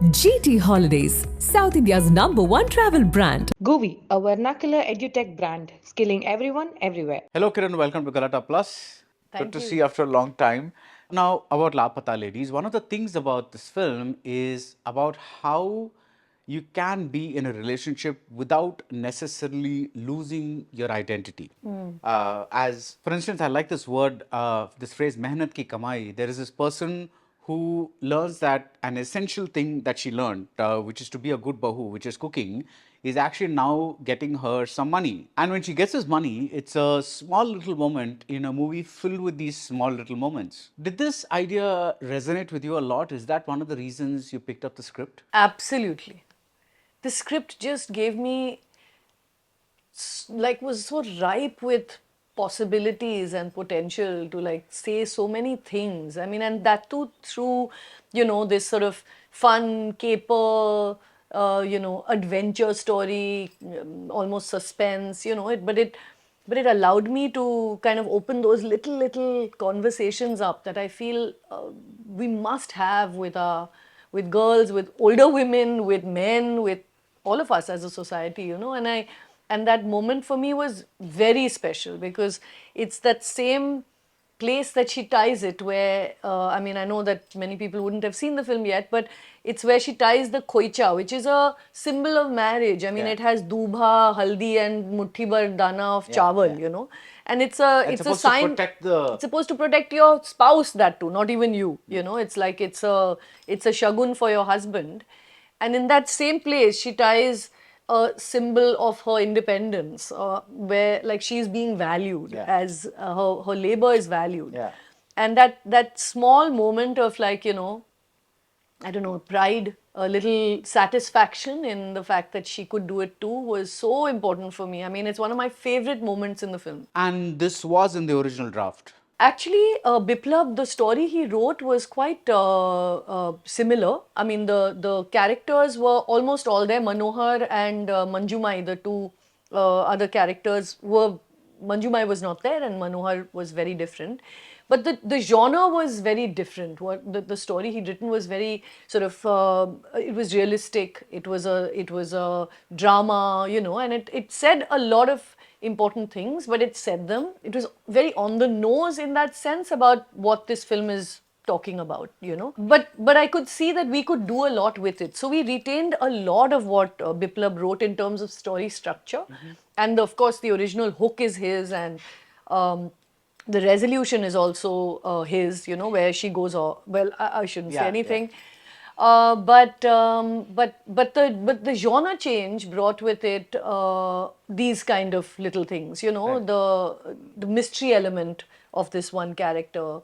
GT Holidays, South India's #1 travel brand. GUVI, a vernacular edutech brand, skilling everyone everywhere. Hello, Kiran. Welcome to Galata Plus. Good to see you after a long time. Now, about Laapata Ladies, one of the things about this film is about how you can be in a relationship without necessarily losing your identity. As, for instance, I like this word, this phrase, mehnat ki kamai. There is this person who learns that an essential thing that she learned, which is to be a good bahu, which is cooking, is actually now getting her some money. And when she gets this money, it's a small little moment in a movie filled with these small little moments. Did this idea resonate with you a lot? Is that one of the reasons you picked up the script? Absolutely. The script just gave me, was so ripe with possibilities and potential to say so many things. I mean, and that too through, this sort of fun, caper, adventure story, almost suspense, but it allowed me to kind of open those little conversations up that I feel we must have with girls, with older women, with men, with all of us as a society, and that moment for me was very special because it's that same place that she ties it where, I know that many people wouldn't have seen the film yet, but it's where she ties the khoicha, which is a symbol of marriage. I mean, it has dubha, haldi and muthi bhar dana of chawal, and it's a sign. It's supposed to protect your spouse, that too, not even you. It's like it's a shagun for your husband, and in that same place she ties a symbol of her independence, where she's being valued as her labor is valued, and that small moment of I don't know, pride, a little satisfaction in the fact that she could do it too was so important for me. I mean, it's one of my favorite moments in the film. And this was in the original draft. Actually, Biplab, the story he wrote was quite similar. I mean, the characters were almost all there. Manohar and Manjumai, the two other characters were. Manjumai was not there, and Manohar was very different. But the genre was very different. What the story he'd written was very sort of. It was realistic. It was a drama, and it said a lot of important things, but it said them. It was very on the nose in that sense about what this film is talking about, But I could see that we could do a lot with it. So we retained a lot of what Biplab wrote in terms of story structure. And of course, the original hook is his, and the resolution is also his, where she goes off. Well, I shouldn't say anything. But the genre change brought with it these kind of little things, the mystery element of this one character,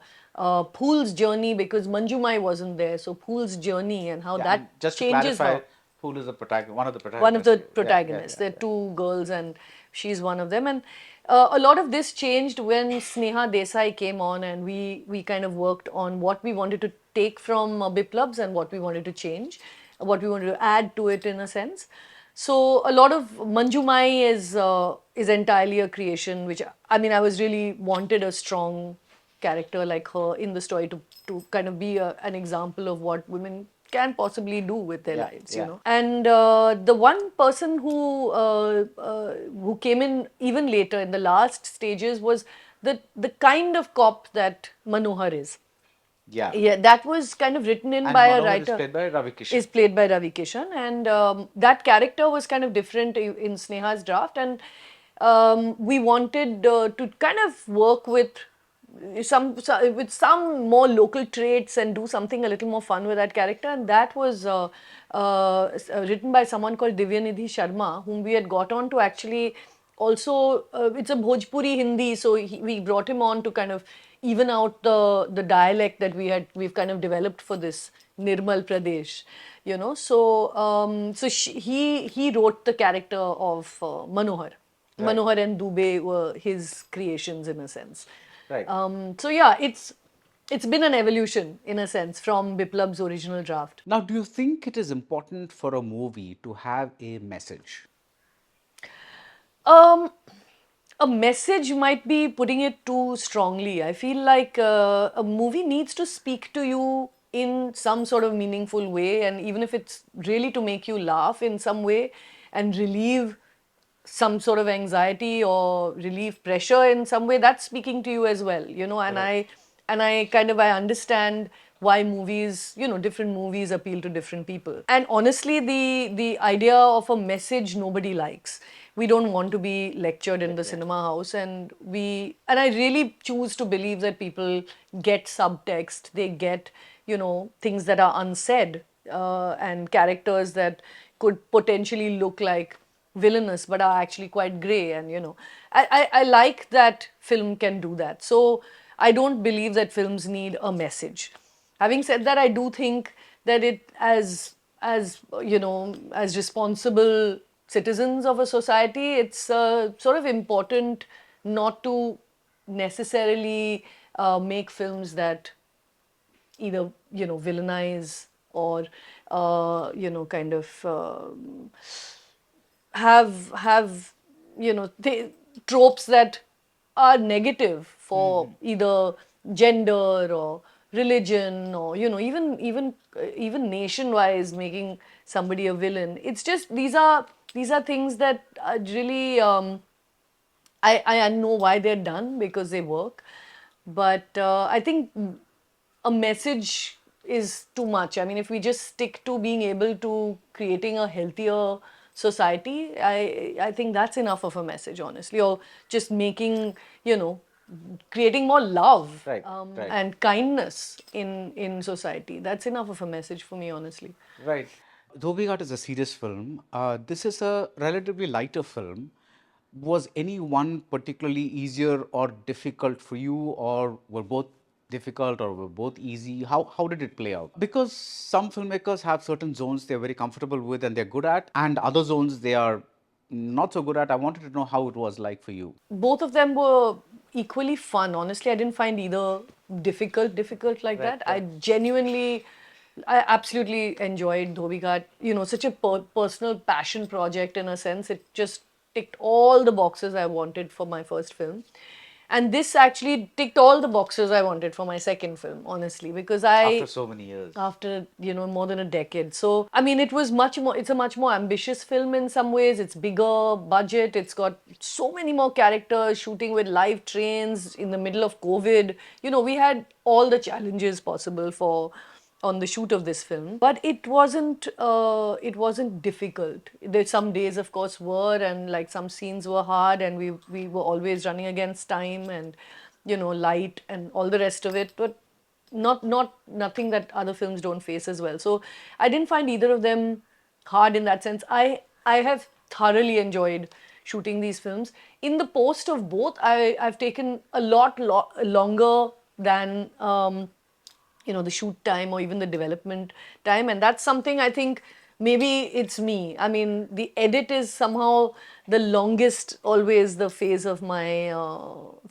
Phool's journey, because Manjumai wasn't there, so Phool's journey and how that just changes to clarify, her. Phool is one of the protagonists. One of the protagonists. There are two girls and she's one of them. And a lot of this changed when Sneha Desai came on, and we kind of worked on what we wanted to take from Biplabs and what we wanted to change, what we wanted to add to it in a sense. So a lot of Manjumai is entirely a creation, which I mean I was really wanted a strong character like her in the story to kind of be an example of what women can possibly do with their lives, And the one person who came in even later in the last stages was the kind of cop that Manohar is. Yeah, that was kind of written in by Manohar a writer. Is played by Ravi Kishan. Is played by Ravi Kishan, and that character was kind of different in Sneha's draft, and we wanted to kind of work with some more local traits and do something a little more fun with that character, and that was written by someone called Divyanidhi Sharma, whom we had got on to actually also. It's a Bhojpuri Hindi, so we brought him on to kind of even out the dialect that we've kind of developed for this Nirmal Pradesh, So he wrote the character of Manohar. Right. Manohar and Dubey were his creations in a sense. Right. So yeah, it's been an evolution in a sense from Biplab's original draft. Now, do you think it is important for a movie to have a message? A message might be putting it too strongly. I feel like a movie needs to speak to you in some sort of meaningful way, and even if it's really to make you laugh in some way and relieve some sort of anxiety or relieve pressure in some way, that's speaking to you as well, you know. And I kind of I understand why movies, you know, different movies appeal to different people. And honestly, the idea of a message nobody likes. We don't want to be lectured in the cinema house, and I really choose to believe that people get subtext, they get, you know, things that are unsaid, and characters that could potentially look like villainous but are actually quite grey. And you know, I like that film can do that. So I don't believe that films need a message. Having said that, I do think that it, as you know, as responsible citizens of a society, it's sort of important not to necessarily make films that either, you know, villainize or you know, kind of have you know, tropes that are negative for either gender or religion, or you know, even nation wise, making somebody a villain. It's just these are things that are really I know why they're done, because they work. But I think a message is too much. I mean, if we just stick to being able to creating a healthier society, I think that's enough of a message, honestly. Or just making, you know, creating more love, Right, right. and kindness in society. That's enough of a message for me, honestly. Right. Dhobi Ghat is a serious film. This is a relatively lighter film. Was any one particularly easier or difficult for you, or were both difficult or were both easy? How did it play out? Because some filmmakers have certain zones they're very comfortable with and they're good at, and other zones they are not so good at. I wanted to know how it was like for you. Both of them were equally fun. Honestly, I didn't find either difficult like Right, that. right. I absolutely enjoyed Dhobi Ghat. You know, such a personal passion project in a sense. It just ticked all the boxes I wanted for my first film. And this actually ticked all the boxes I wanted for my second film, honestly, because After so many years. after, you know, more than a decade. So I mean, it's a much more ambitious film in some ways. It's bigger budget, it's got so many more characters, shooting with live trains in the middle of COVID. You know, we had all the challenges possible for on the shoot of this film, but it wasn't difficult. There some days, of course, were, and like some scenes were hard, and we were always running against time and, you know, light and all the rest of it. But nothing that other films don't face as well. So I didn't find either of them hard in that sense. I have thoroughly enjoyed shooting these films. In the post of both, I've taken a lot longer than you know, the shoot time or even the development time, and that's something I think maybe it's me. I mean, the edit is somehow the longest, always the phase of my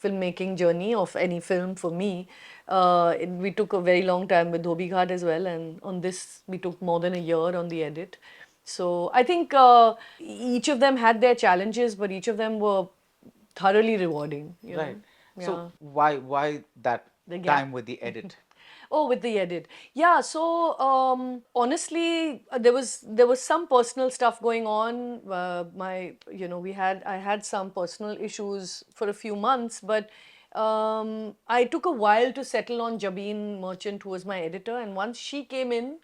filmmaking journey of any film for me. We took a very long time with Dhobi Ghat as well, and on this we took more than a year on the edit. So I think each of them had their challenges, but each of them were thoroughly rewarding, you Right. know. So Yeah. why that The gap. time with the edit? Oh, with the edit. Yeah, so honestly, there was some personal stuff going on. You know, I had some personal issues for a few months, but I took a while to settle on Jabeen Merchant, who was my editor, and once she came in,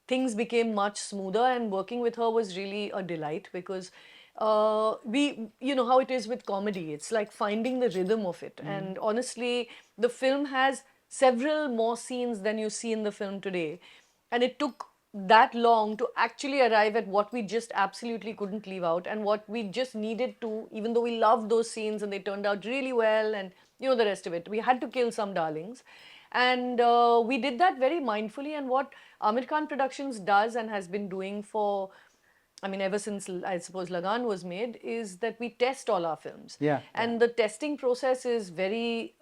things became much smoother, and working with her was really a delight, because you know how it is with comedy, it's like finding the rhythm of it. And honestly, the film has several more scenes than you see in the film today, and it took that long to actually arrive at what we just absolutely couldn't leave out, and what we just needed to, even though we loved those scenes and they turned out really well, and you know, the rest of it, we had to kill some darlings. And we did that very mindfully. And what Amir Khan Productions does and has been doing for, I mean, ever since I suppose Lagan was made, is that we test all our films. Yeah, And the testing process is very,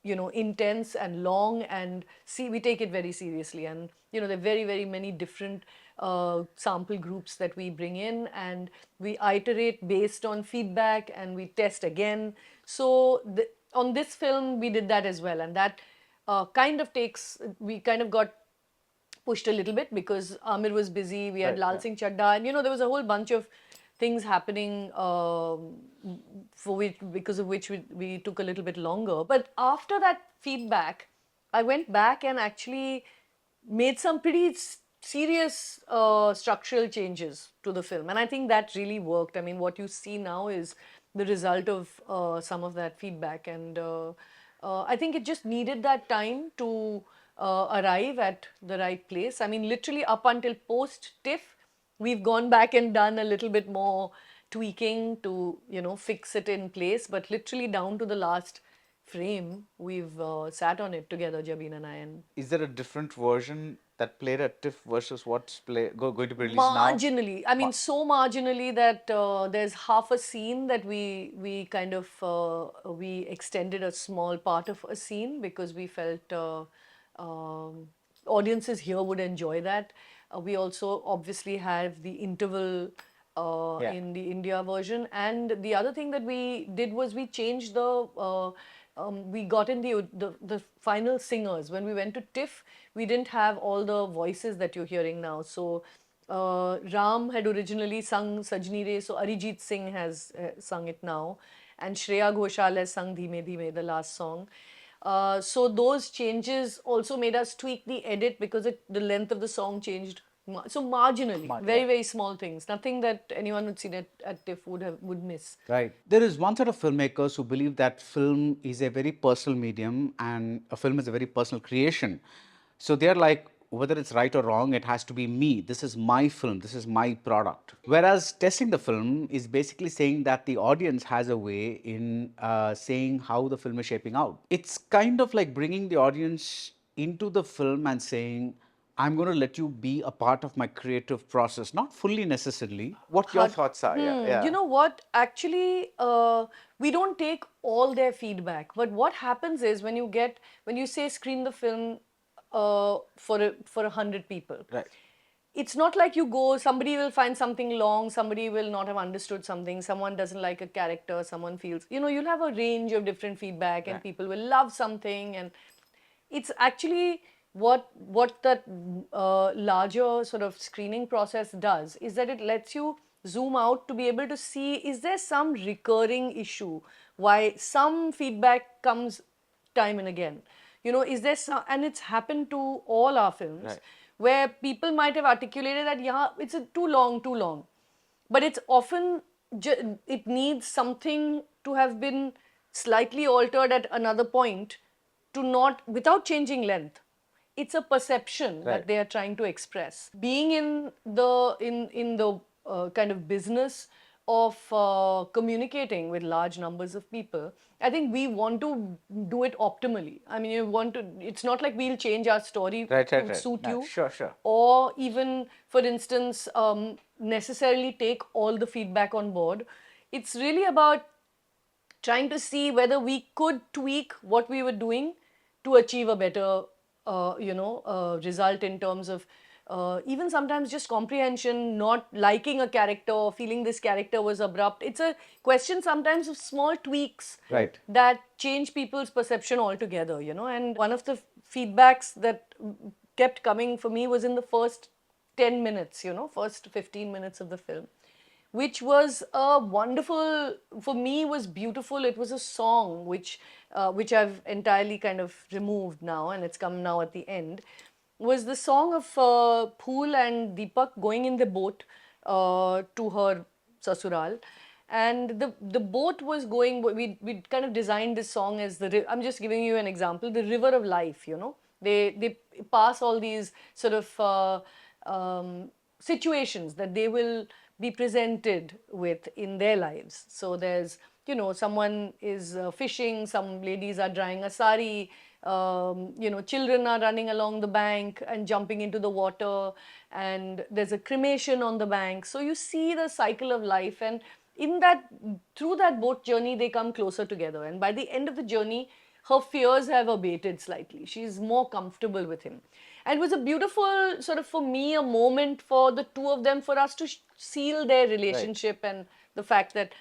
you know, intense and long, and we take it very seriously. And you know, there are very, very many different sample groups that we bring in, and we iterate based on feedback, and we test again. So on this film, we did that as well, and that we kind of got pushed a little bit because Amir was busy. We had Right, Lal yeah. Singh Chadda, and there was a whole bunch of things happening because of which we took a little bit longer. But after that feedback, I went back and actually made some pretty serious structural changes to the film, and I think that really worked. I mean, what you see now is the result of some of that feedback, and I think it just needed that time to arrive at the right place. I mean, literally up until post TIFF, we've gone back and done a little bit more tweaking to fix it in place, but literally down to the last frame, we've sat on it together, Jabin and I, and Is there a different version that played at TIFF versus what's going to be released now? marginally. I mean, so marginally that there's half a scene that we kind of we extended a small part of a scene because we felt audiences here would enjoy that. We also obviously have the interval Yeah. in the India version, and the other thing that we did was we changed the. We got in the final singers. When we went to TIFF, we didn't have all the voices that you're hearing now. So Ram had originally sung Sajni Re, so Arijit Singh has sung it now, and Shreya Ghoshal has sung Dheeme Dheeme, the last song. So those changes also made us tweak the edit because the length of the song changed. So marginally, very, very small things. Nothing that anyone who'd seen it at TIFF would miss. Right. There is one set of filmmakers who believe that film is a very personal medium and a film is a very personal creation. So they're like, whether it's right or wrong, it has to be me. This is my film. This is my product. Whereas testing the film is basically saying that the audience has a way in saying how the film is shaping out. It's kind of like bringing the audience into the film and saying, I'm going to let you be a part of my creative process, not fully necessarily. What your thoughts are? Yeah. You know what? Actually, we don't take all their feedback. But what happens is when you say screen the film for 100 people, Right. it's not like you go, somebody will find something long, somebody will not have understood something, someone doesn't like a character, someone feels, you'll have a range of different feedback, and people will love something, and it's actually what that larger sort of screening process does is that it lets you zoom out to be able to see, is there some recurring issue why some feedback comes time and again, is there some, and it's happened to all our films. Right. Where people might have articulated that, yeah, it's too long, but it's often it needs something to have been slightly altered at another point to not, without changing length. It's a perception that they are trying to express. Being in the kind of business of communicating with large numbers of people, I think we want to do it optimally. I mean, it's not like we'll change our story to suit you. Sure. Or even, for instance, necessarily take all the feedback on board. It's really about trying to see whether we could tweak what we were doing to achieve a better, result in terms of even sometimes just comprehension, not liking a character or feeling this character was abrupt. It's a question sometimes of small tweaks that change people's perception altogether, And one of the feedbacks that kept coming for me was in the first 10 minutes, first 15 minutes of the film, which was a wonderful, for me was beautiful. It was a song which I've entirely kind of removed now, and it's come now at the end, was the song of Phool and Deepak going in the boat to her sasural. And the boat was going, we kind of designed this song as I'm just giving you an example, the river of life, They pass all these sort of situations that they will be presented with in their lives. So there's, someone is fishing, some ladies are drying a sari, children are running along the bank and jumping into the water, and there's a cremation on the bank. So you see the cycle of life, and through that boat journey, they come closer together. And by the end of the journey, her fears have abated slightly. She's more comfortable with him. And it was a beautiful, sort of, for me, a moment for the two of them, for us to seal their relationship and the fact that,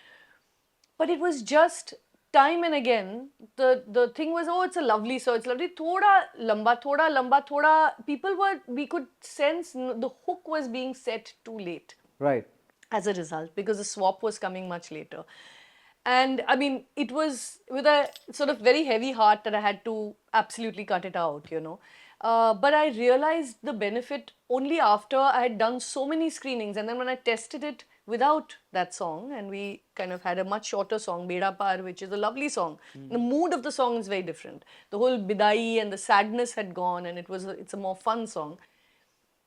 but it was just time and again, the thing was, oh, it's a lovely song, it's lovely. Thoda lamba, thoda. We could sense the hook was being set too late Right. as a result, because the swap was coming much later. And I mean, it was with a sort of very heavy heart that I had to absolutely cut it out, you know. But I realized the benefit only after I had done so many screenings. And then when I tested it without that song, and we kind of had a much shorter song, Beda Par, which is a lovely song. The mood of the song is very different. The whole bidai and the sadness had gone, and it's a more fun song.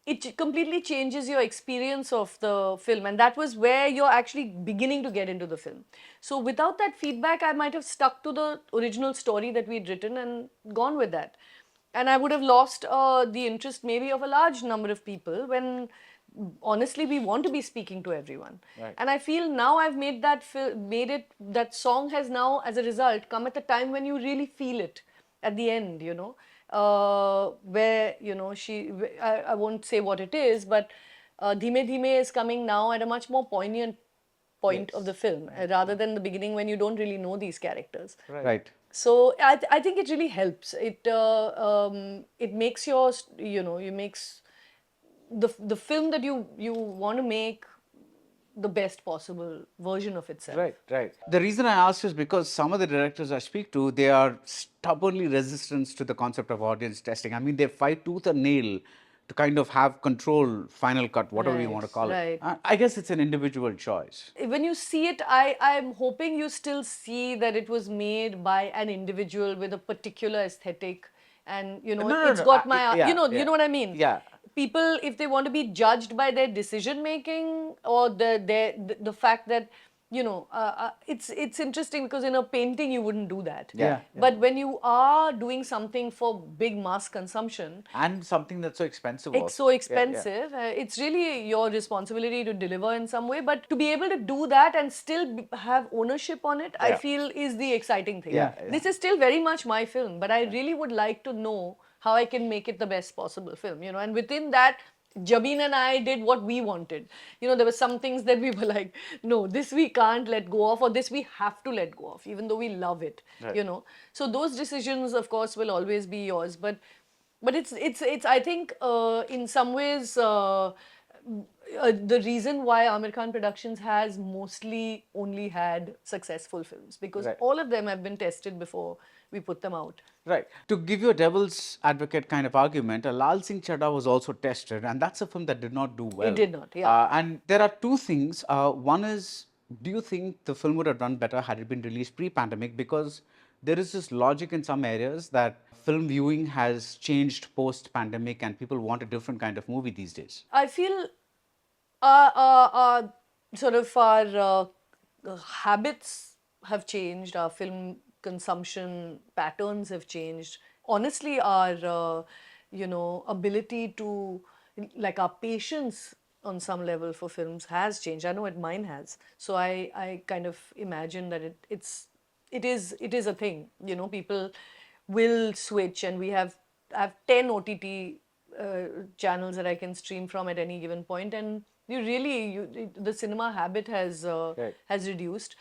It completely changes your experience of the film, and that was where you're actually beginning to get into the film. So without that feedback, I might have stuck to the original story that we'd written and gone with that, and I would have lost the interest maybe of a large number of people, when honestly we want to be speaking to everyone. Right. And I feel now I've made that song has now, as a result, come at a time when you really feel it at the end, you know, where, you know, I won't say what it is, but Dhime Dhime is coming now at a much more poignant point of the film, rather than the beginning when you don't really know these characters. Right. So I think it really helps. It makes the film that you want to make the best possible version of itself. Right, right. The reason I asked is because some of the directors I speak to, they are stubbornly resistant to the concept of audience testing. I mean, they fight tooth and nail to kind of have control, final cut, whatever you Right, want to call right. it. I guess it's an individual choice. When you see it, I'm hoping you still see that it was made by an individual with a particular aesthetic, and you know, No, it's no. got my, Yeah, you know what I mean? Yeah. People, if they want to be judged by their decision making, or the fact that, you know, it's interesting, because in a painting you wouldn't do that. Yeah. But when you are doing something for big mass consumption, And something that's so expensive it's also. so Yeah, expensive. It's really your responsibility to deliver in some way. But to be able to do that and still have ownership on it, I Yeah. feel is the exciting thing. Yeah. This is still very much my film, but I really would like to know how I can make it the best possible film, you know. And within that, Jabin and I did what we wanted. You know, there were some things that we were like, no, this we can't let go of, or this we have to let go of, even though we love it, you know. So those decisions, of course, will always be yours. But it's I think in some ways the reason why Amir Khan Productions has mostly only had successful films, because Right. all of them have been tested before we put them out. Right. To give you a devil's advocate kind of argument, Lal Singh Chadha was also tested, and that's a film that did not do well. It did not, yeah. And there are two things. One is, do you think the film would have done better had it been released pre-pandemic? Because there is this logic in some areas that film viewing has changed post-pandemic, and people want a different kind of movie these days. I feel sort of our habits have changed, our film consumption patterns have changed. Honestly, our ability to, like, our patience on some level for films has changed. I know mine has. So I kind of imagine that it is a thing. You know, people will switch, and I have 10 OTT channels that I can stream from at any given point, and the cinema habit has reduced.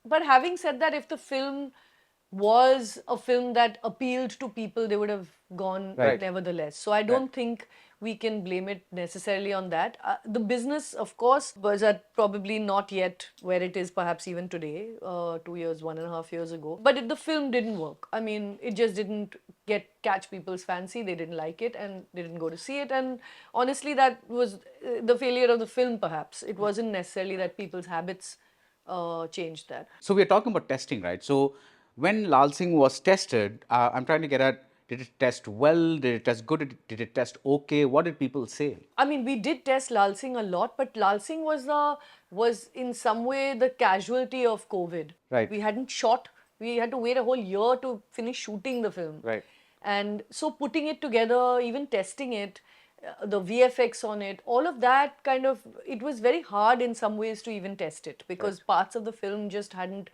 But having said that, if the film was a film that appealed to people, they would have gone nevertheless. So I don't think we can blame it necessarily on that. The business, of course, was probably not yet where it is perhaps even today, 2 years, 1.5 years ago. But the film didn't work. I mean, it just didn't catch people's fancy. They didn't like it and they didn't go to see it. And honestly, that was the failure of the film, perhaps. It wasn't necessarily that people's habits changed that. So we're talking about testing, right? So when Lal Singh was tested, I'm trying to get at, did it test well? Did it test good? Did it test okay? What did people say? I mean, we did test Lal Singh a lot, but Lal Singh was in some way the casualty of COVID. Right. We hadn't shot. We had to wait a whole year to finish shooting the film. Right. And so putting it together, even testing it, the VFX on it, all of that kind of, it was very hard in some ways to even test it, because parts of the film just hadn't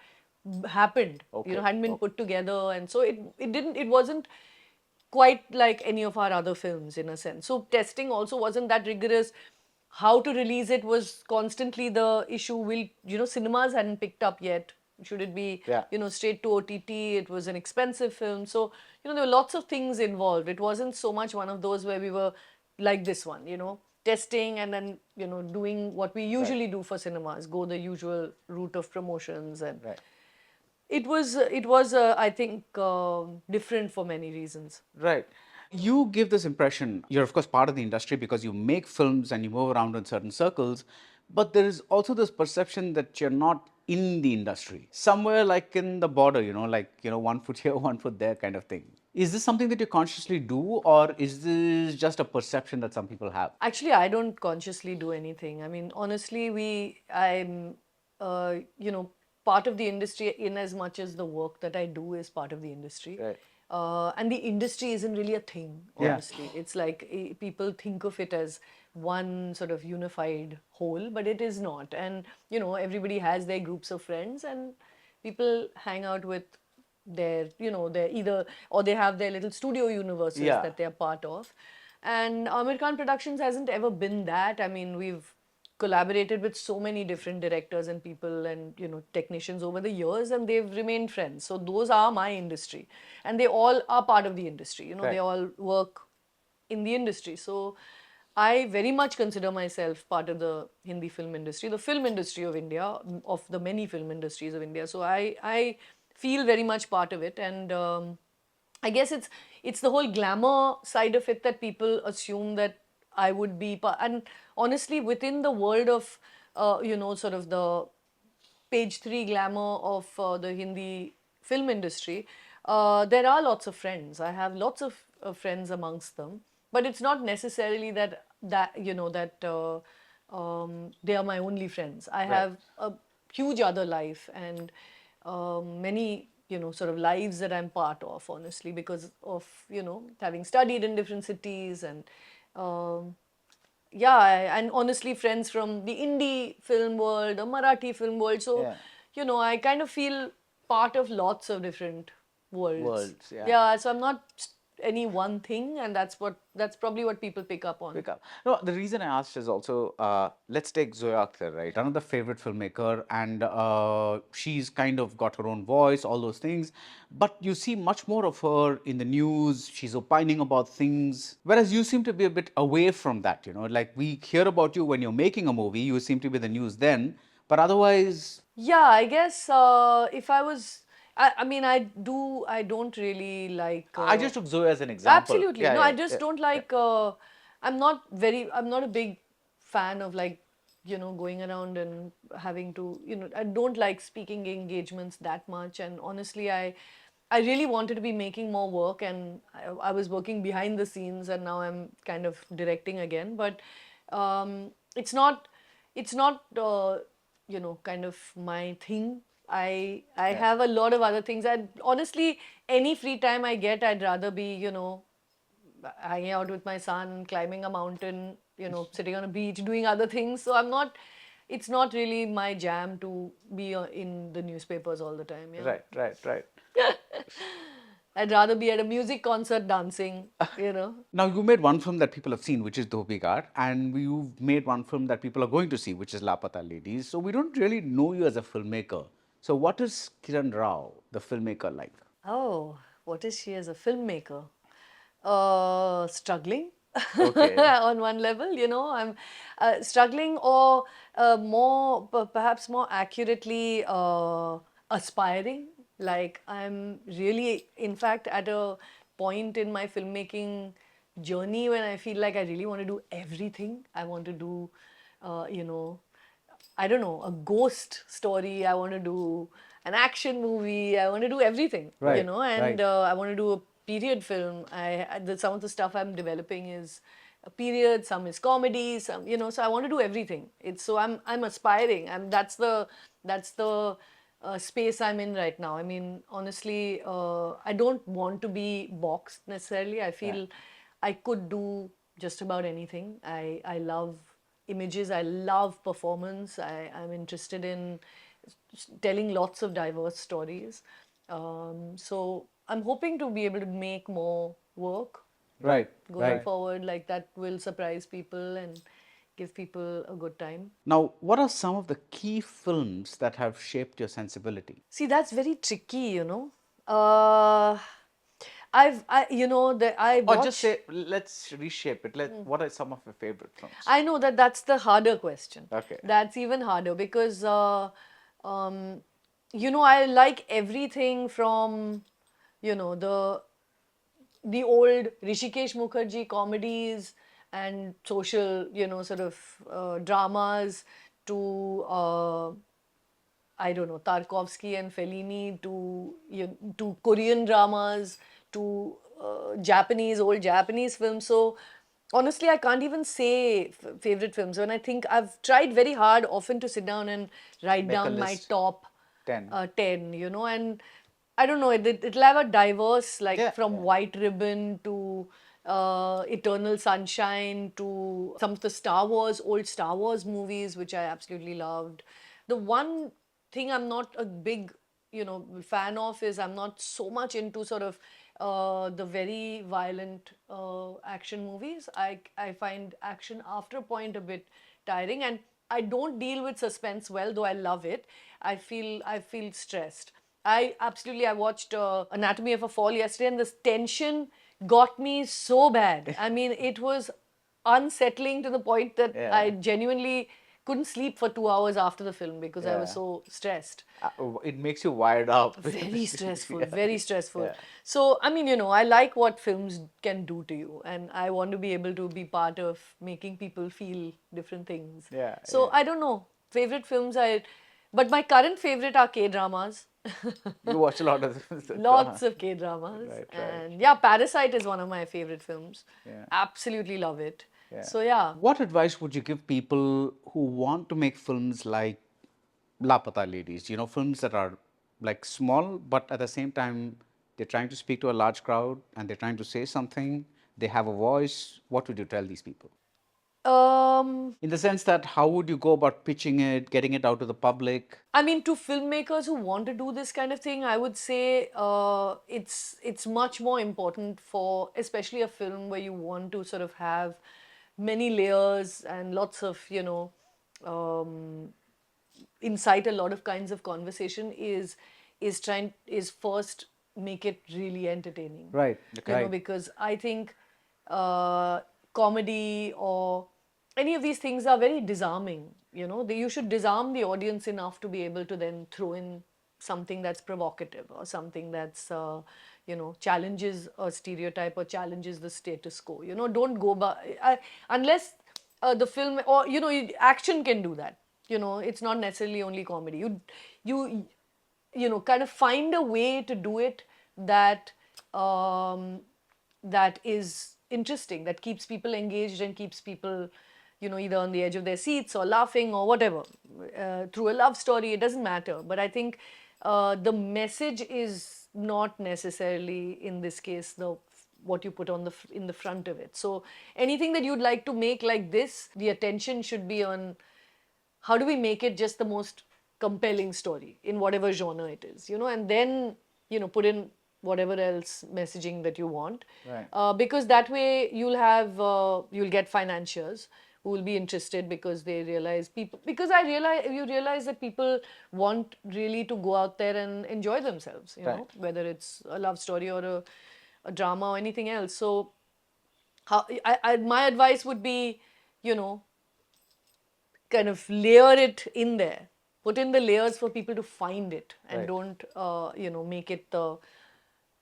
happened, hadn't been put together. And so it wasn't quite like any of our other films in a sense. So testing also wasn't that rigorous. How to release it was constantly the issue. Cinemas hadn't picked up yet. should it be, Yeah. straight to OTT? It was an expensive film. So, there were lots of things involved. It wasn't so much one of those where we were like this one, testing and then, doing what we usually do for cinemas, go the usual route of promotions. And Right. it was I think, different for many reasons. Right. You give this impression, you're of course part of the industry because you make films and you move around in certain circles, but there is also this perception that you're not in the industry. Somewhere like in the border, one foot here, one foot there kind of thing. Is this something that you consciously do, or is this just a perception that some people have? Actually, I don't consciously do anything. I mean, honestly, I'm, part of the industry in as much as the work that I do is part of the industry. Right. And the industry isn't really a thing, Yeah. honestly. It's like people think of it as one sort of unified whole, but it is not. And, everybody has their groups of friends and people hang out with they're either, or they have their little studio universes Yeah. that they're part of. And Amir Khan Productions hasn't ever been that. I mean, we've collaborated with so many different directors and people and, technicians over the years, and they've remained friends. So those are my industry. And they all are part of the industry. Right. They all work in the industry. So I very much consider myself part of the Hindi film industry, the film industry of India, of the many film industries of India. So I feel very much part of it. And I guess it's the whole glamour side of it that people assume that I would be part. And honestly, within the world of, sort of the page three glamour of the Hindi film industry, there are lots of friends. I have lots of friends amongst them, but it's not necessarily that they are my only friends. I have a huge other life and many sort of lives that I'm part of, honestly, because of having studied in different cities and. Yeah, and honestly, friends from the indie film world, the Marathi film world. So, Yeah. I kind of feel part of lots of different worlds. Worlds, yeah. Yeah, so I'm not any one thing, and that's probably what people pick up on. Pick up. No, the reason I asked is also, let's take Zoya Akhtar, right? Another favorite filmmaker, and she's kind of got her own voice, all those things. But you see much more of her in the news. She's opining about things, whereas you seem to be a bit away from that. Like we hear about you when you're making a movie. You seem to be the news then, but otherwise. Yeah, I guess if I was, I mean, I don't really like. I just took Zoya as an example. Absolutely. Yeah, No, yeah, I just yeah, don't like, I'm not a big fan of like, going around and having to, I don't like speaking engagements that much. And honestly, I really wanted to be making more work, and I was working behind the scenes, and now I'm kind of directing again. But it's not kind of my thing. I have a lot of other things. And honestly, any free time I get, I'd rather be, hanging out with my son, climbing a mountain, sitting on a beach, doing other things. So it's not really my jam to be in the newspapers all the time. Yeah. Right. I'd rather be at a music concert dancing. Now, you made one film that people have seen, which is Dhobigar, and you've made one film that people are going to see, which is Laapata Ladies. So we don't really know you as a filmmaker. So what is Kiran Rao, the filmmaker, like? Oh, what is she as a filmmaker? Struggling. Okay. On one level, I'm struggling, or perhaps more accurately, aspiring. Like I'm really, in fact, at a point in my filmmaking journey when I feel like I really want to do everything. I want to do, I don't know, a ghost story. I want to do an action movie. I want to do everything, Right, and right. I want to do a period film. Some of the stuff I'm developing is a period, some is comedy, some, so I want to do everything. I'm aspiring, and that's the space I'm in right now. I mean, honestly, I don't want to be boxed necessarily. I feel I could do just about anything. I love images. I love performance. I'm interested in telling lots of diverse stories. So I'm hoping to be able to make more work Right. going forward, like that will surprise people and give people a good time. Now, what are some of the key films that have shaped your sensibility? See, that's very tricky, you know. Uh, you know, I Or watch. just say, let's reshape it. What are some of your favorite films? I know that that's the harder question. Okay. That's even harder because, you know, I like everything from, you know, the old Rishikesh Mukherjee comedies and social, you know, sort of dramas to I don't know, Tarkovsky and Fellini to Korean dramas to old Japanese films. So honestly, I can't even say favorite films. When I think I've tried very hard often to sit down and write Make a down my list. top 10. 10, you know, and I don't know, it'll have a diverse, like Yeah, from yeah. White Ribbon to Eternal Sunshine to some of the old Star Wars movies, which I absolutely loved. The one thing I'm not a big, you know, fan of is I'm not so much into sort of the very violent action movies. I find action after a point a bit tiring, and I don't deal with suspense well, though I love it. I feel stressed. I watched Anatomy of a Fall yesterday, and this tension got me so bad. I mean, it was unsettling to the point that Yeah. I genuinely couldn't sleep for 2 hours after the film because I was Yeah. so stressed. It makes you wired up. Very stressful, Yeah. very stressful. Yeah. So, I mean, you know, I like what films can do to you, and I want to be able to be part of making people feel different things. Yeah, So, yeah. I don't know. Favorite films, but my current favorite are K dramas. You watch a lot of Lots of K dramas. Right, right. And yeah, Parasite is one of my favorite films. Yeah. Absolutely love it. Yeah. So, yeah. What advice would you give people who want to make films like Laapata Ladies? You know, films that are like small, but at the same time, they're trying to speak to a large crowd and they're trying to say something. They have a voice. What would you tell these people? In the sense that, how would you go about pitching it, getting it out to the public? I mean, to filmmakers who want to do this kind of thing, I would say it's much more important for, especially a film where you want to sort of have many layers and lots of, you know, um, incite a lot of kinds of conversation is first make it really entertaining. Right, You know, right. because I think comedy or any of these things are very disarming. You know, you should disarm the audience enough to be able to then throw in something that's provocative or something that's you know, challenges a stereotype or challenges the status quo. You know, don't go by unless the film, or you know, action can do that. You know, it's not necessarily only comedy. You you know, kind of find a way to do it that that is interesting, that keeps people engaged and keeps people, you know, either on the edge of their seats or laughing or whatever, through a love story. It doesn't matter. But I think the message is not necessarily in this case the what you put on in the front of it. So anything that you'd like to make like this, the attention should be on how do we make it just the most compelling story in whatever genre it is, you know, and then, you know, put in whatever else messaging that you want. Right. Because that way you'll get financiers who will be interested because they realize you realize that people want really to go out there and enjoy themselves, you know, Right. whether it's a love story or a drama or anything else. So my advice would be, you know, kind of layer it in there, put in the layers for people to find it, and Right. don't you know, make it the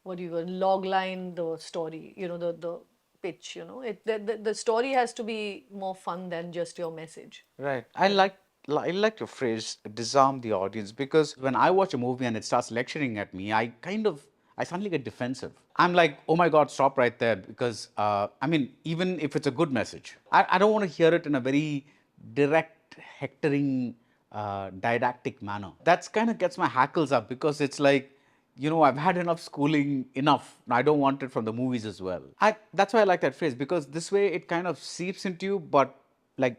what do you call log line the story, you know, the pitch, you know, the story has to be more fun than just your message. Right. I like your phrase, disarm the audience, because when I watch a movie and it starts lecturing at me, I suddenly get defensive. I'm like, oh my God, stop right there, because I mean, even if it's a good message, I don't want to hear it in a very direct, hectoring, didactic manner. That's kind of gets my hackles up, because it's like, you know, I've had enough schooling, enough. I don't want it from the movies as well. That's why I like that phrase, because this way it kind of seeps into you, but like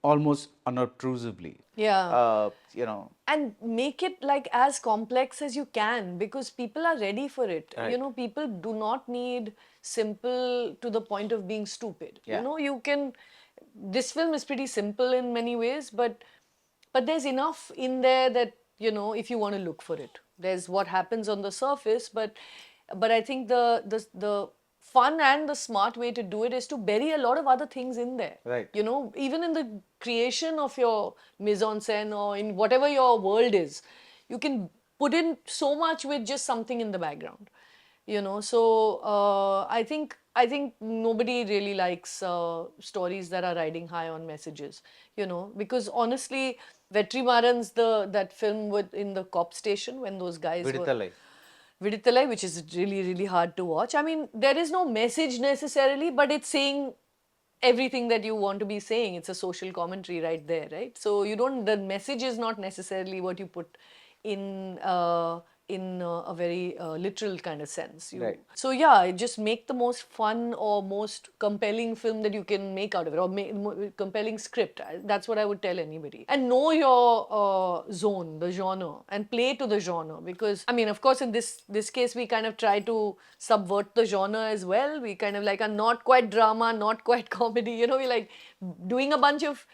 almost unobtrusively. Yeah. You know. And make it like as complex as you can, because people are ready for it. You Right. know, people do not need simple to the point of being stupid. You Yeah. know, you can this film is pretty simple in many ways, but there's enough in there that, you know, if you want to look for it, there's what happens on the surface, but I think the fun and the smart way to do it is to bury a lot of other things in there. Right. You know, even in the creation of your mise en scène or in whatever your world is, you can put in so much with just something in the background. You know, so I think nobody really likes stories that are riding high on messages, you know, because honestly, Vetrimaran's that film with in the cop station when those guys were Vidithalai. Vidithalai, which is really, really hard to watch. I mean, there is no message necessarily, but it's saying everything that you want to be saying. It's a social commentary right there, right? So you don't, the message is not necessarily what you put in a very literal kind of sense. Right. So yeah, just make the most fun or most compelling film that you can make out of it, or compelling script. That's what I would tell anybody. And know your zone, the genre, and play to the genre. Because I mean, of course, in this case, we kind of try to subvert the genre as well. We kind of like are not quite drama, not quite comedy. You know, we like doing a bunch of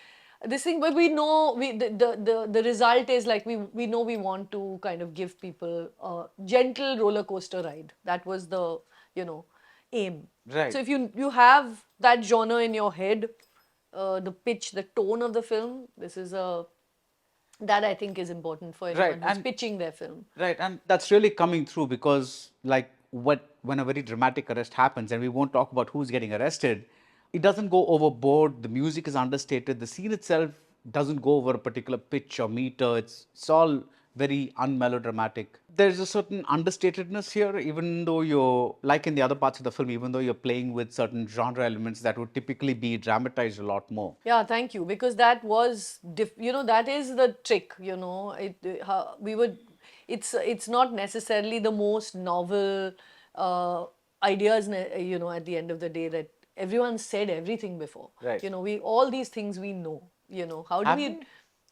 this thing, but we know the result is like we know we want to kind of give people a gentle roller coaster ride. That was the, you know, aim. Right. So if you have that genre in your head, the pitch, the tone of the film, this is a that I think is important for anyone Right, who's and- pitching their film. Right, and that's really coming through because, like, when a very dramatic arrest happens, and we won't talk about who's getting arrested, it doesn't go overboard. The music is understated. The scene itself doesn't go over a particular pitch or meter. It's all very unmelodramatic. There's a certain understatedness here, even though you're, like in the other parts of the film, even though you're playing with certain genre elements that would typically be dramatized a lot more. Yeah, thank you. Because that was, you know, that is the trick. You know, we would. It's not necessarily the most novel ideas. You know, at the end of the day, that everyone said everything before. Right. You know, we all these things we know. You know, how do Have we? we?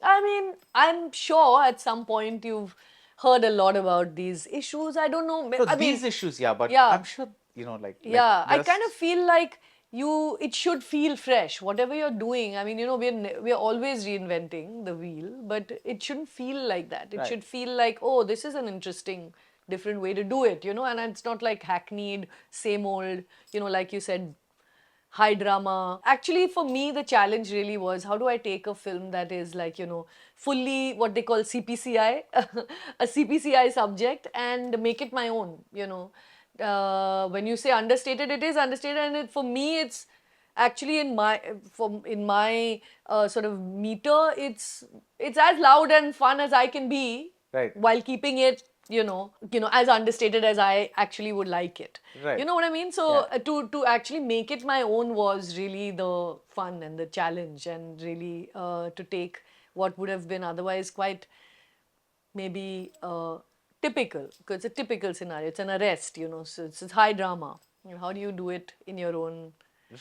I mean, I'm sure at some point you've heard a lot about these issues. I don't know. So I these mean, issues, yeah, but yeah. I'm sure, you know, Yeah, I there's- kind of feel like it should feel fresh, whatever you're doing. I mean, you know, we're always reinventing the wheel, but it shouldn't feel like that. It Right. should feel like, oh, this is an interesting, different way to do it, you know, and it's not like hackneyed, same old, you know, like you said, high drama. Actually, for me, the challenge really was, how do I take a film that is like, you know, fully what they call CPCI, a CPCI subject, and make it my own, you know. When you say understated, it is understated, and for me, it's actually in my sort of meter, it's as loud and fun as I can be, Right. while keeping it, as understated as I actually would like it. Right. You know what I mean? So Yeah. to actually make it my own was really the fun and the challenge, and really to take what would have been otherwise quite maybe typical, because it's a typical scenario. It's an arrest, you know, so it's high drama. You know, how do you do it in your own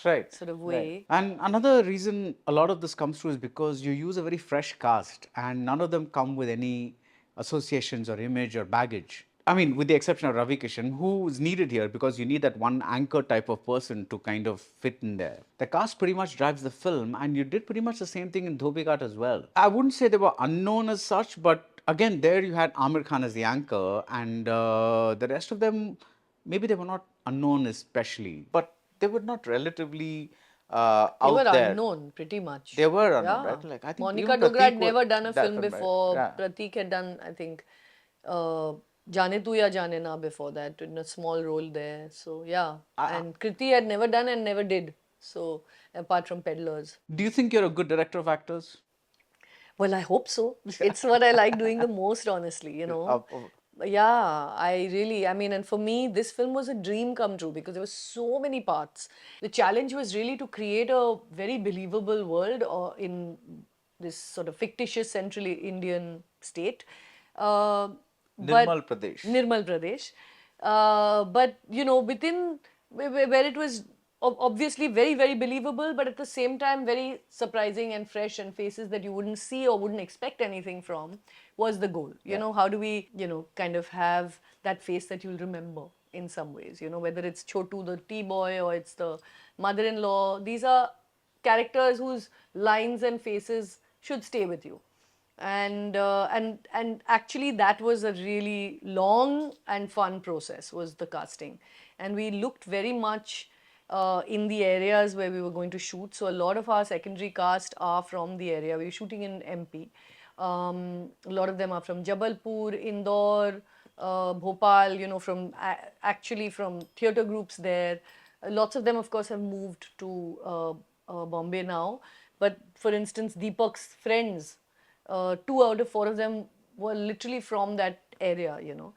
right sort of right. way? And another reason a lot of this comes through is because you use a very fresh cast, and none of them come with any associations or image or baggage. I mean, with the exception of Ravi Kishan, who is needed here because you need that one anchor type of person to kind of fit in there. The cast pretty much drives the film, and you did pretty much the same thing in Dhobighat as well. I wouldn't say they were unknown as such, but again, there you had Amir Khan as the anchor, and the rest of them, maybe they were not unknown especially, but they were not relatively They out were there. unknown, pretty much. They were unknown, Yeah. right? Like, I think Monica even Dogra had Prateek never was- done a that film right? before. Yeah. Prateek had done, I think, Jaane Tu Ya Jaane Na before that, in a small role there. So, yeah. And Kriti had never done and never did. So, apart from Peddlers. Do you think you're a good director of actors? Well, I hope so. It's what I like doing the most, honestly, you know. Yeah, I mean, and for me, this film was a dream come true because there were so many parts. The challenge was really to create a very believable world in this sort of fictitious Central Indian state. Nirmal Pradesh. Nirmal Pradesh. But, you know, within where it was obviously very, very believable, but at the same time very surprising and fresh, and faces that you wouldn't see or wouldn't expect anything from, was the goal. You know, how do we, you know, kind of have that face that you'll remember in some ways, you know, whether it's Chotu the tea boy or it's the mother-in-law. These are characters whose lines and faces should stay with you. And actually that was a really long and fun process, was the casting. And we looked very much in the areas where we were going to shoot. So a lot of our secondary cast are from the area. We were shooting in MP. A lot of them are from Jabalpur, Indore, Bhopal, you know, actually from theatre groups there. Lots of them, of course, have moved to Bombay now. But for instance, Deepak's friends, 2 out of 4 of them were literally from that area, you know.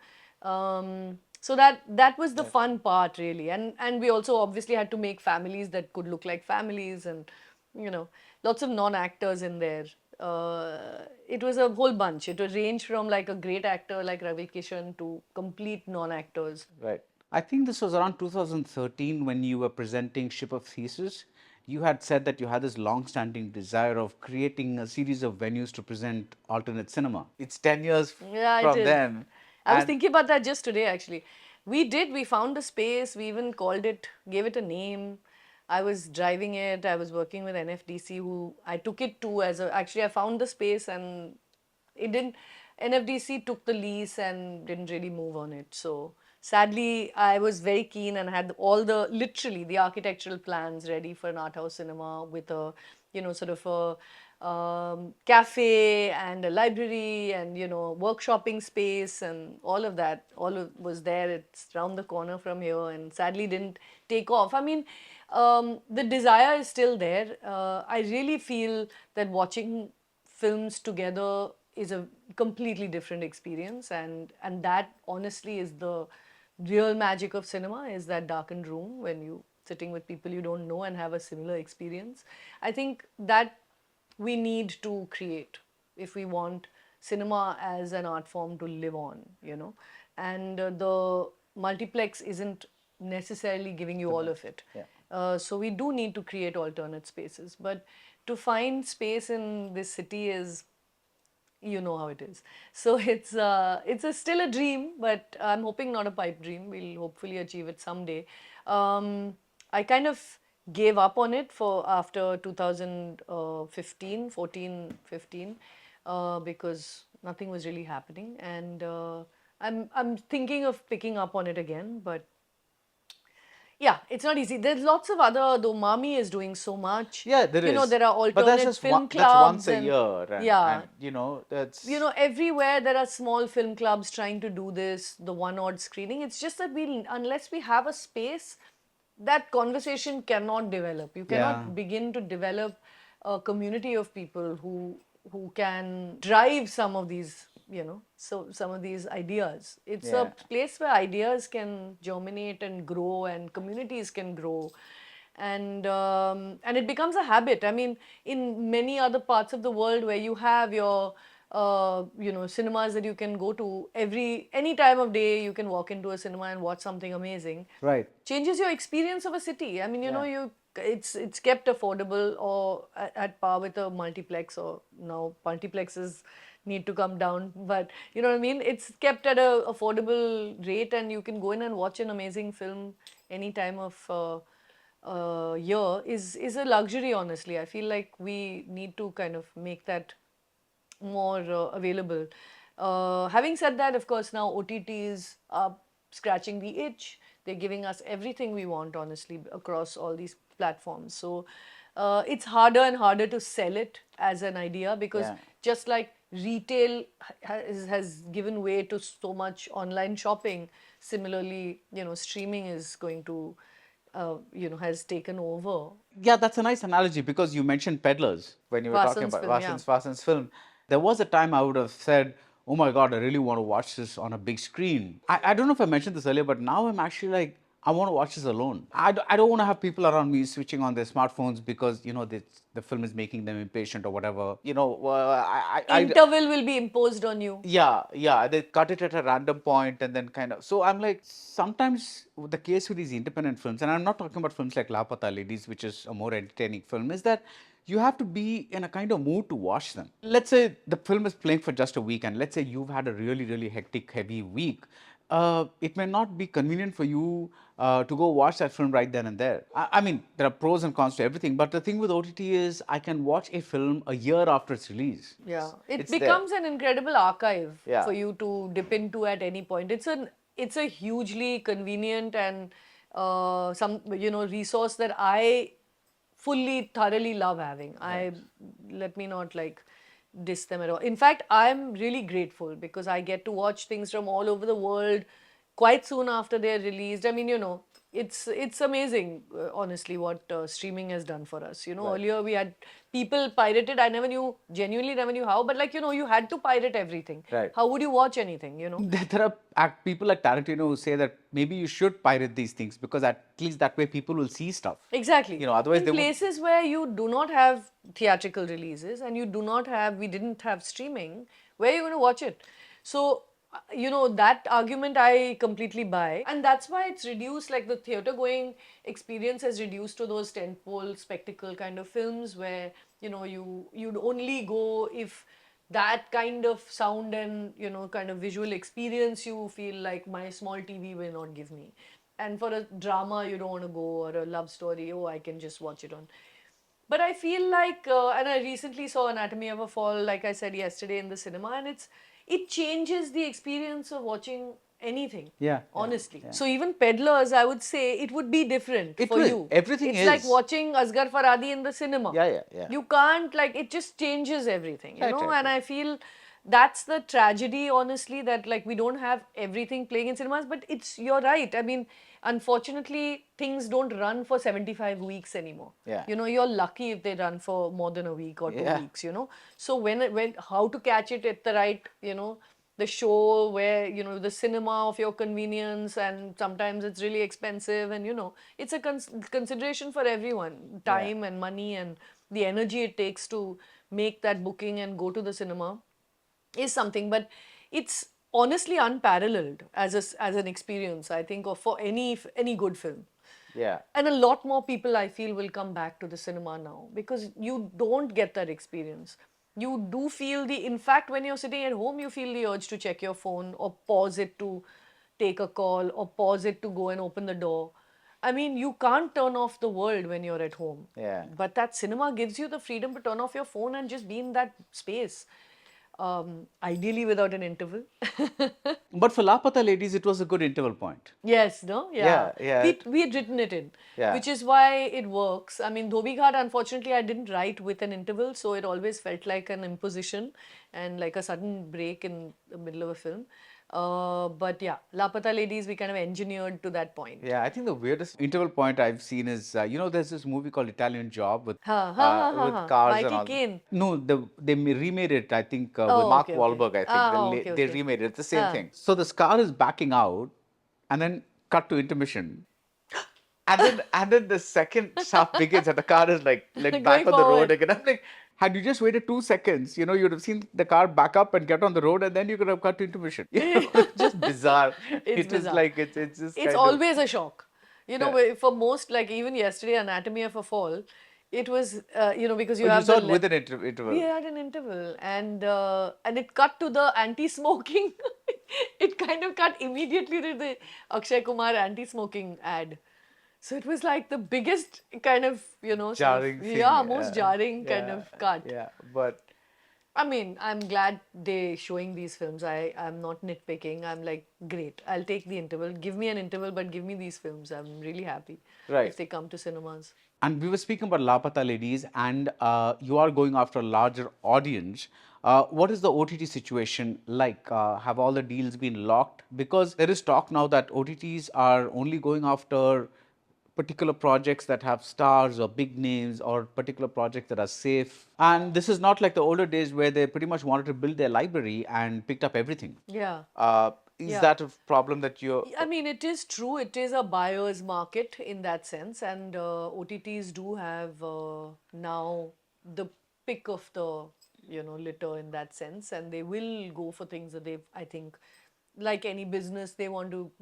So that was the fun part, really. And we also obviously had to make families that could look like families, and you know, lots of non-actors in there. It was a whole bunch. It was ranged from like a great actor like Ravi Kishan to complete non-actors. Right. I think this was around 2013 when you were presenting Ship of Thesis. You had said that you had this long-standing desire of creating a series of venues to present alternate cinema. It's 10 years Yeah, it from is. then. I was and- thinking about that just today, actually. We found a space, we even called it, gave it a name. I was driving it, I was working with NFDC, who I took it to actually, I found the space and it didn't, NFDC took the lease and didn't really move on it. So sadly, I was very keen and had literally the architectural plans ready for an art house cinema with a, you know, sort of a cafe and a library and, you know, workshopping space and all of that. Was there. It's around the corner from here, and sadly didn't take off. I mean, the desire is still there. I really feel that watching films together is a completely different experience, and that honestly is the real magic of cinema, is that darkened room when you sitting with people you don't know and have a similar experience. I think that we need to create if we want cinema as an art form to live on, you know. And the multiplex isn't necessarily giving you all of it. Yeah. So we do need to create alternate spaces, but to find space in this city is, you know how it is. So still a dream, but I'm hoping not a pipe dream. We'll hopefully achieve it someday. I kind of gave up on it for after 2015, 14, 15, because nothing was really happening, and I'm thinking of picking up on it again, but yeah, it's not easy. There's lots of other, though Mami is doing so much. Yeah, there is. You know, there are But that's alternate just film clubs. that's once a and, year. And, yeah. And, you know, that's... You know, everywhere there are small film clubs trying to do this, the one odd screening. It's just that unless we have a space, that conversation cannot develop. You cannot Yeah. begin to develop a community of people who can drive some of these, you know, so some of these ideas. It's Yeah. a place where ideas can germinate and grow, and communities can grow, and it becomes a habit. I mean, in many other parts of the world where you have your you know, cinemas that you can go to any time of day, you can walk into a cinema and watch something amazing. Right. Changes your experience of a city. I mean, you know, Yeah. it's kept affordable or at par with a multiplex, or now multiplexes need to come down, but you know what I mean, it's kept at a affordable rate, and you can go in and watch an amazing film any time of year is a luxury. Honestly, I feel like we need to kind of make that more available. Having said that, of course, now OTTs are scratching the itch. They're giving us everything we want, honestly, across all these platforms. So it's harder and harder to sell it as an idea, because Yeah. just like retail has given way to so much online shopping, similarly, you know, streaming is going to, you know, has taken over. Yeah, that's a nice analogy, because you mentioned peddlers when you were talking Vasan's about film, yeah. Vasan's film. There was a time I would have said, oh my God, I really want to watch this on a big screen. I don't know if I mentioned this earlier, but now I'm actually like, I want to watch this alone. I don't want to have people around me switching on their smartphones because, you know, the film is making them impatient or whatever. You know, Interval will be imposed on you. yeah, they cut it at a random point and then kind of. So I'm like, sometimes the case with these independent films, and I'm not talking about films like Laapata Ladies, which is a more entertaining film, is that you have to be in a kind of mood to watch them. Let's say the film is playing for just a week, and let's say you've had a really, really hectic, heavy week. it may not be convenient for you to go watch that film right then and there. I mean, there are pros and cons to everything, but the thing with OTT is I can watch a film a year after its release. Yeah, it It's there. becomes an incredible archive Yeah. for you to dip into at any point. It's a hugely convenient and some resource that I fully thoroughly love having. I let me not like diss them at all. In fact, I'm really grateful because I get to watch things from all over the world quite soon after they're released. I mean, it's amazing, honestly, what streaming has done for us. Earlier we had people pirated. I genuinely never knew how, but like, you had to pirate everything. Right. How would you watch anything, There are people like Tarantino who say that maybe you should pirate these things because at least that way people will see stuff. Exactly. Otherwise In they would. places where you do not have theatrical releases and we didn't have streaming, where are you going to watch it? So, that argument I completely buy. And that's why it's reduced, like the theatre going experience has reduced to those tentpole spectacle kind of films where, you'd only go if that kind of sound and kind of visual experience you feel like my small TV will not give me. And for a drama you don't want to go, or a love story, I can just watch it on. But I feel like, and I recently saw Anatomy of a Fall, like I said yesterday, in the cinema, and it changes the experience of watching anything. Yeah, honestly. yeah. So even Peddlers, I would say it would be different It for will. you. Everything it's is. like watching Asghar Farhadi in the cinema. Yeah. You can't, like, it just changes everything, Right. And I feel that's the tragedy, honestly, that like we don't have everything playing in cinemas. But you're right. I mean, unfortunately, things don't run for 75 weeks anymore. Yeah. You're lucky if they run for more than a week or 2 Yeah. weeks. So when how to catch it at the right, the show where the cinema of your convenience, and sometimes it's really expensive, and it's a consideration for everyone, time and money and the energy it takes to make that booking and go to the cinema is something. But it's honestly unparalleled as an experience, I think, or for any good film. Yeah. And a lot more people, I feel, will come back to the cinema now because you don't get that experience. You do feel in fact, when you're sitting at home, you feel the urge to check your phone or pause it to take a call or pause it to go and open the door. I mean, you can't turn off the world when you're at home. Yeah. But that cinema gives you the freedom to turn off your phone and just be in that space. Ideally without an interval. But for Laapata Ladies, it was a good interval point. Yes, no? Yeah. Yeah. We had written it in, Yeah. which is why it works. I mean, Dhobi Ghat, unfortunately, I didn't write with an interval, so it always felt like an imposition and like a sudden break in the middle of a film. But yeah, Laapata Ladies, we kind of engineered to that point. Yeah, I think the weirdest interval point I've seen is, there's this movie called Italian Job with Ha, ha, ha, ha, with ha. cars Michael and all. Caine. No, they remade it, I think, with Oh, Mark okay, Wahlberg, I think. They okay. remade it. It's the same thing. So the car is backing out and then cut to intermission. And then the second shaft begins and the car is like Going back on the forward. road again. I'm like, had you just waited 2 seconds, you'd have seen the car back up and get on the road, and then you could have cut to intermission. It's just bizarre. It's It was bizarre. like it's just It's kind of- always a shock. Yeah. For most, like even yesterday, Anatomy of a Fall, it was, because you Oh, have you saw the it with an interval. We had an interval, and it cut to the anti-smoking. It kind of cut immediately to the Akshay Kumar anti-smoking ad. So it was like the biggest kind of, Jarring thing. most jarring kind of cut. Yeah, but I mean, I'm glad they're showing these films. I'm not nitpicking. I'm like, great. I'll take the interval. Give me an interval, but give me these films. I'm really happy Right. if they come to cinemas. And we were speaking about Laapata Ladies, and you are going after a larger audience. What is the OTT situation like? Have all the deals been locked? Because there is talk now that OTTs are only going after particular projects that have stars or big names, or particular projects that are safe. And this is not like the older days where they pretty much wanted to build their library and picked up everything. Yeah. Is Yeah. that a problem that you're... I mean, it is true. It is a buyer's market in that sense. And OTTs do have now the pick of the, litter in that sense. And they will go for things that I think, like any business, they want to,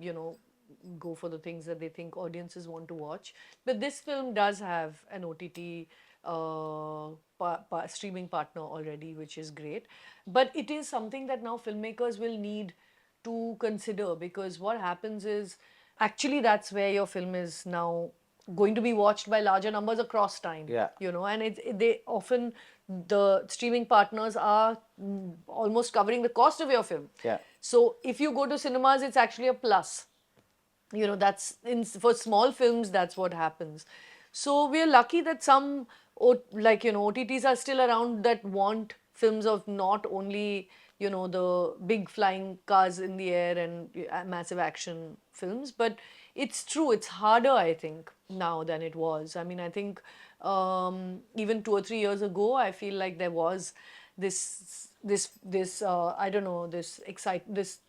go for the things that they think audiences want to watch. But this film does have an OTT streaming partner already, which is great. But it is something that now filmmakers will need to consider, because what happens is actually that's where your film is now going to be watched by larger numbers across time. Yeah. You know, and they often, the streaming partners are almost covering the cost of your film. Yeah. So if you go to cinemas, it's actually a plus. You know, that's for small films, that's what happens. So we're lucky that some OTTs are still around that want films of not only, the big flying cars in the air and massive action films, but it's true, it's harder, I think, now than it was. I mean, I think even 2 or 3 years ago, I feel like there was this I don't know, this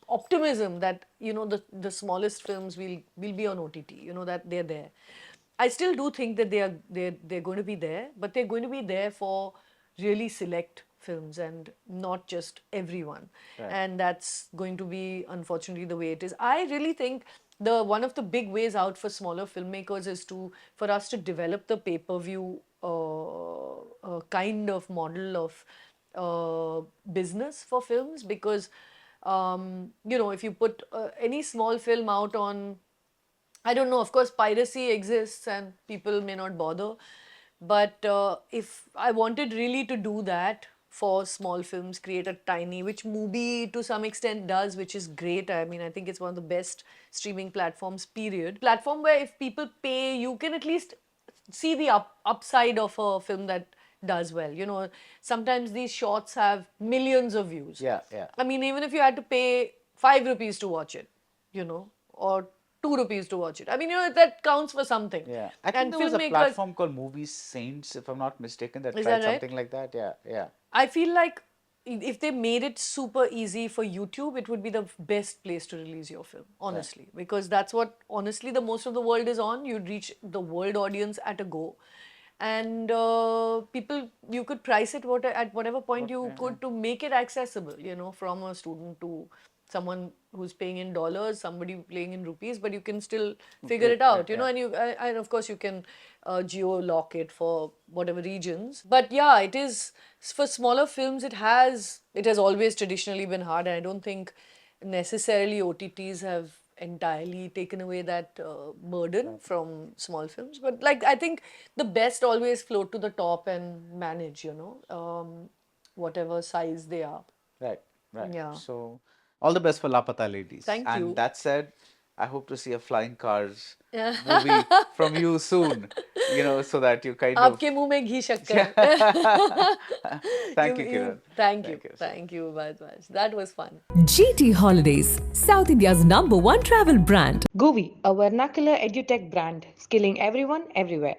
optimism that the smallest films will be on OTT, that they're there. I still do think that they're going to be there, but they're going to be there for really select films and not just everyone. Right. And that's going to be, unfortunately, the way it is. I really think the one of the big ways out for smaller filmmakers is for us to develop the pay-per-view kind of model of business for films, because if you put any small film out on, I don't know, of course, piracy exists and people may not bother. But if I wanted really to do that for small films, create a tiny, which Mubi to some extent does, which is great. I mean, I think it's one of the best streaming platforms, period. Platform where if people pay, you can at least see the upside of a film that does well. You know, sometimes these shorts have millions of views. Yeah, yeah. I mean, even if you had to pay 5 rupees to watch it, or 2 rupees to watch it. I mean, that counts for something. Yeah. I think And there was a filmmakers, platform called Movie Saints, if I'm not mistaken, that Is tried that right? something like that. Yeah, yeah. I feel like if they made it super easy for YouTube, it would be the best place to release your film, honestly. Because that's what, honestly, the most of the world is on. You'd reach the world audience at a go. And people, you could price it at whatever point you could to make it accessible, from a student to someone who's paying in dollars, somebody paying in rupees, but you can still figure it out, and of course you can geo-lock it for whatever regions. But yeah, it is, for smaller films, it has always traditionally been hard, and I don't think necessarily OTTs have entirely taken away that burden from small films. But like, I think the best always float to the top and manage, whatever size they are. Right, right. Yeah. So, all the best for Laapata Ladies. Thank and you. that said, I hope to see a flying cars movie from you soon, so that you kind of... Aapke muh mein ghee shakkar. Thank you, Kiran. Thank you. so Thank you, Baradwaj. That was fun. GT Holidays, South India's #1 travel brand. GUVI, a vernacular edutech brand, skilling everyone everywhere.